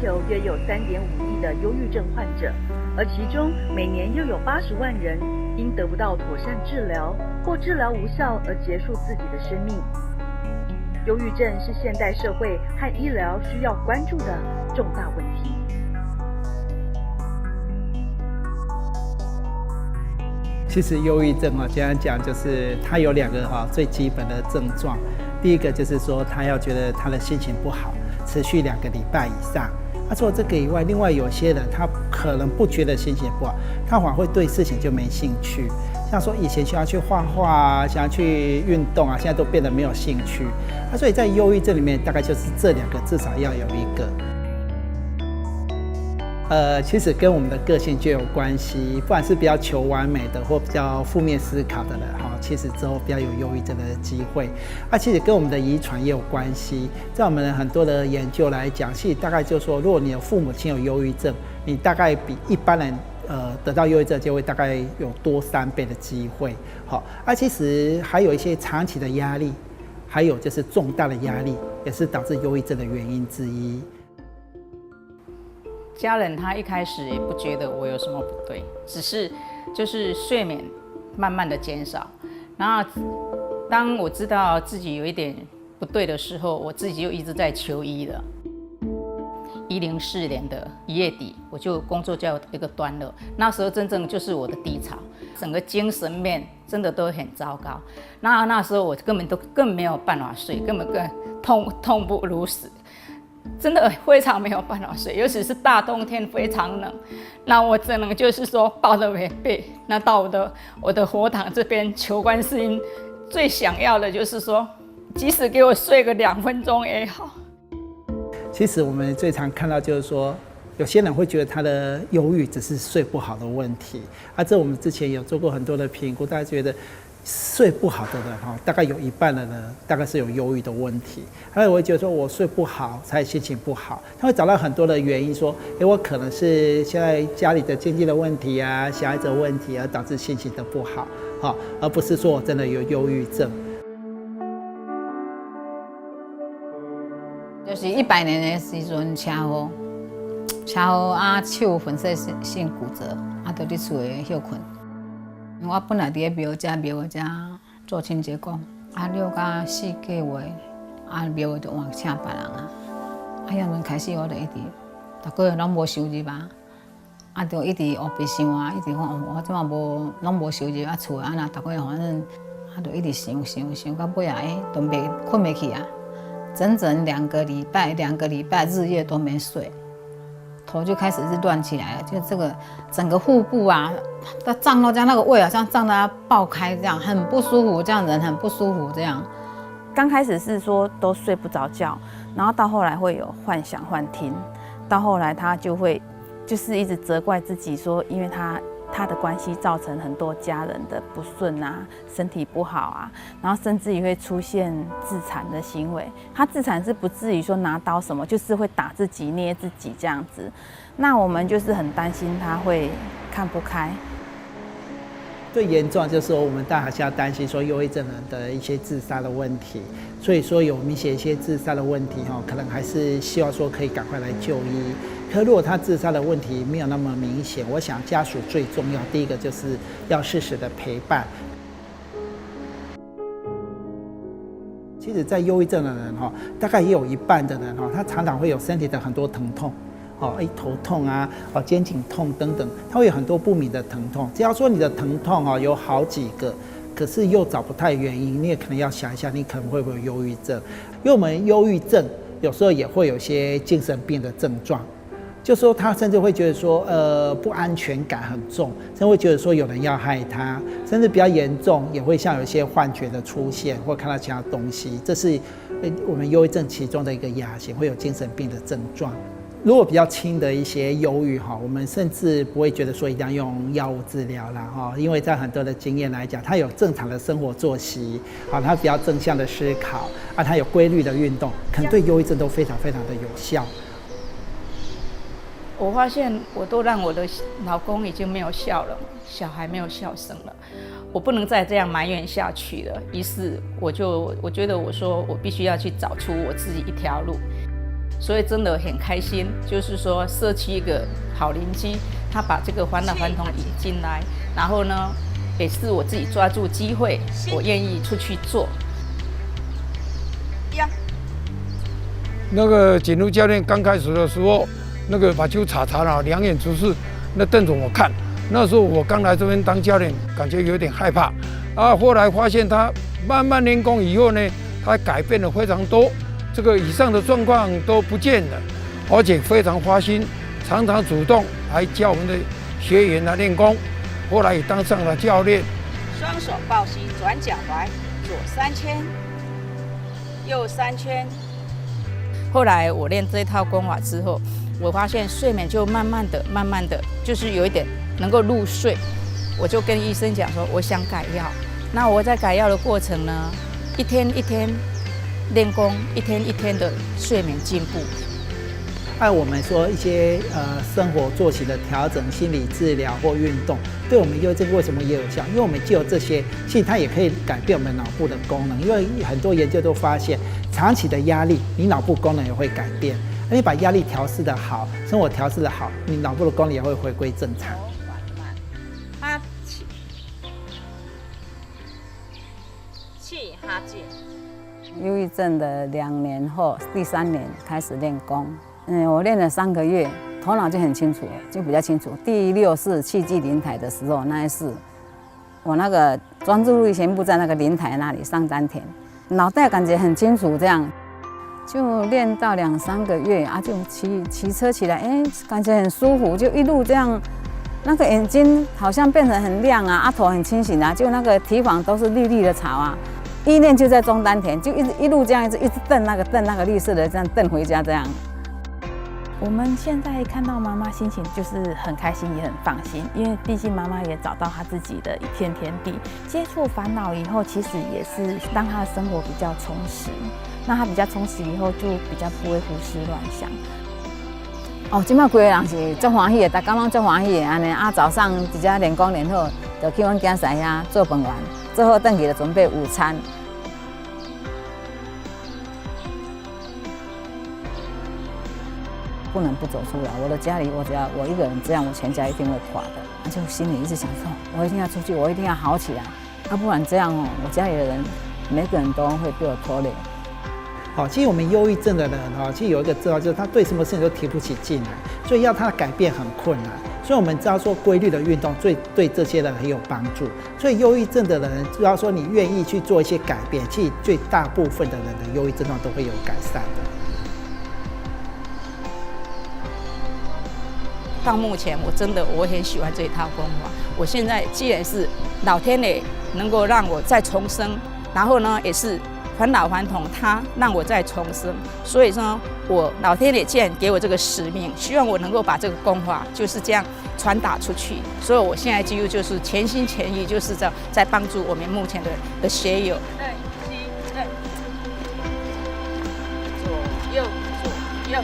球约有3.5亿的忧郁症患者，而其中每年又有80万人因得不到妥善治疗或治疗无效而结束自己的生命。忧郁症是现代社会和医疗需要关注的重大问题。其实忧郁症简单讲就是它有2个最基本的症状。第一个就是说他要觉得他的心情不好，持续2个礼拜以上。除了这个以外，另外有些人他可能不觉得心情不好，他反而会对事情就没兴趣。像说以前想要去画画啊，想要去运动啊，现在都变得没有兴趣。所以在忧郁症里面，大概就是这2个至少要有1个。其实跟我们的个性就有关系，不管是比较求完美的，或比较负面思考的人其实之后比较有忧郁症的机会。其实跟我们的遗传也有关系。在我们很多的研究来讲，其实大概就是说，如果你的父母亲有忧郁症，你大概比一般人得到忧郁症就会大概有多3倍的机会。其实还有一些长期的压力，还有就是重大的压力，也是导致忧郁症的原因之一。家人他一开始也不觉得我有什么不对，只是就是睡眠慢慢的减少。然后当我知道自己有一点不对的时候，我自己就一直在求医了。104年的1月底，我就工作就有一个段落，那时候真正就是我的低潮，整个精神面真的都很糟糕。那时候我更没有办法睡，根本痛不如死。真的非常没有办法睡，尤其是大冬天非常冷，那我只能就是说抱着被，那到我的佛堂这边求观世音，最想要的就是说，即使给我睡个2分钟也好。其实我们最常看到就是说，有些人会觉得他的忧郁只是睡不好的问题，这我们之前有做过很多的评估，大家觉得睡不好的人大概有一半的人大概是有忧郁的问题。还有我会觉得说我睡不好才心情不好，他会找到很多的原因说，我可能是现在家里的经济的问题啊，小孩子的问题而导致心情的不好，而不是说我真的有忧郁症。就是100年的时阵车祸手粉碎性骨折，就伫厝诶休困。我本来伫咧庙遮做清洁工，6到4个月，庙就换请别人啊。遐阵开始我就一直逐个月拢无收入啊，就一直黑白想啊，一直讲我即马拢无收入厝那逐个月反正就一直想到尾都困袂去啊，整2个礼拜日夜都没睡。头就开始是乱起来了，就这个整个腹部它胀到这样，那个胃好像胀到要爆开这样，很不舒服，这样人很不舒服这样。刚开始是说都睡不着觉，然后到后来会有幻想幻听，到后来他就会就是一直责怪自己说，因为他的关系造成很多家人的不顺啊，身体不好啊，然后甚至于会出现自残的行为。他自残是不至于说拿刀什么，就是会打自己、捏自己这样子。那我们就是很担心他会看不开。最严重就是说，我们大家还是要担心说忧郁症人的一些自杀的问题，所以说有明显一些自杀的问题可能还是希望说可以赶快来就医。可如果他自杀的问题没有那么明显，我想家属最重要，第一个就是要适时的陪伴。其实，在忧郁症的人大概也有一半的人他常常会有身体的很多疼痛。头痛啊，肩颈痛等等，它会有很多不明的疼痛。只要说你的疼痛有好几个，可是又找不太原因，你也可能要想一下，你可能会不会有忧郁症？因为我们忧郁症有时候也会有一些精神病的症状，就说他甚至会觉得说，不安全感很重，甚至会觉得说有人要害他，甚至比较严重，也会像有一些幻觉的出现，或看到其他东西，这是我们忧郁症其中的一个亚型，会有精神病的症状。如果比较轻的一些忧郁我们甚至不会觉得说一定要用药物治疗啦因为在很多的经验来讲，他有正常的生活作息他比较正向的思考他有规律的运动，可能对忧郁症都非常非常的有效。我发现我都让我的老公已经没有笑了，小孩没有笑声了，我不能再这样埋怨下去了。于是我觉得我说我必须要去找出我自己一条路。所以真的很开心，就是说社区一个好邻居，他把这个返老还童引进来，然后呢，也是我自己抓住机会，我愿意出去做。那个锦如教练刚开始的时候，那个把球查了，两眼直视，那瞪着我看。那时候我刚来这边当教练，感觉有点害怕。后来发现他慢慢练功以后呢，他改变了非常多，这个以上的状况都不见了，而且非常花心，常常主动来教我们的学员来练功。后来也当上了教练。双手抱膝，转脚踝，左3圈，右3圈。后来我练这套功法之后，我发现睡眠就慢慢的，就是有一点能够入睡。我就跟医生讲说，我想改药。那我在改药的过程呢，一天一天练功，一天一天的睡眠进步。按我们说一些生活作息的调整、心理治疗或运动，对我们忧郁症为什么也有效？因为我们既有这些，其实它也可以改变我们脑部的功能。因为很多研究都发现，长期的压力，你脑部功能也会改变。而你把压力调试的好，生活调试的好，你脑部的功能也会回归正常。哈气，气哈气。忧郁症的2年后，第3年开始练功。我练了3个月，头脑就很清楚，就比较清楚。第6次气机灵台的时候，那一次我那个专注力全部在那个灵台那里上丹田，脑袋感觉很清楚，这样就练到2、3个月就骑车起来，感觉很舒服，就一路这样，那个眼睛好像变成很亮头很清醒就那个堤防都是绿绿的草意念就在中丹田，就一路这样一直蹬那个绿色的，这样蹬回家这样。我们现在看到妈妈心情就是很开心，也很放心，因为毕竟妈妈也找到她自己的一片天地。接触烦恼以后，其实也是让她的生活比较充实。那她比较充实以后，就比较不会胡思乱想。即摆规个人是足欢喜的，大家拢足欢喜的安尼早上直接练功练好，就去阮囝婿遐做饭完，做好回去就准备午餐。不能不走出来。我的家里，只要我一个人这样，我全家一定会垮的。就心里一直想说，我一定要出去，我一定要好起来，不然这样我家里的人每个人都会被我拖累。其实我们忧郁症的人其实有一个症状，就是他对什么事情都提不起劲来，所以要他改变很困难。所以我们知道说规律的运动对这些人很有帮助。所以忧郁症的人，只要说你愿意去做一些改变，其实最大部分的人的忧郁症状都会有改善的。到目前，我很喜欢这一套功法。我现在既然是老天爷能够让我再重生，然后呢，也是返老还童，他让我再重生。所以说，我老天爷既然给我这个使命，希望我能够把这个功法就是这样传达出去。所以我现在几乎就是全心全意，就是在帮助我们目前的学友。对，左右左右。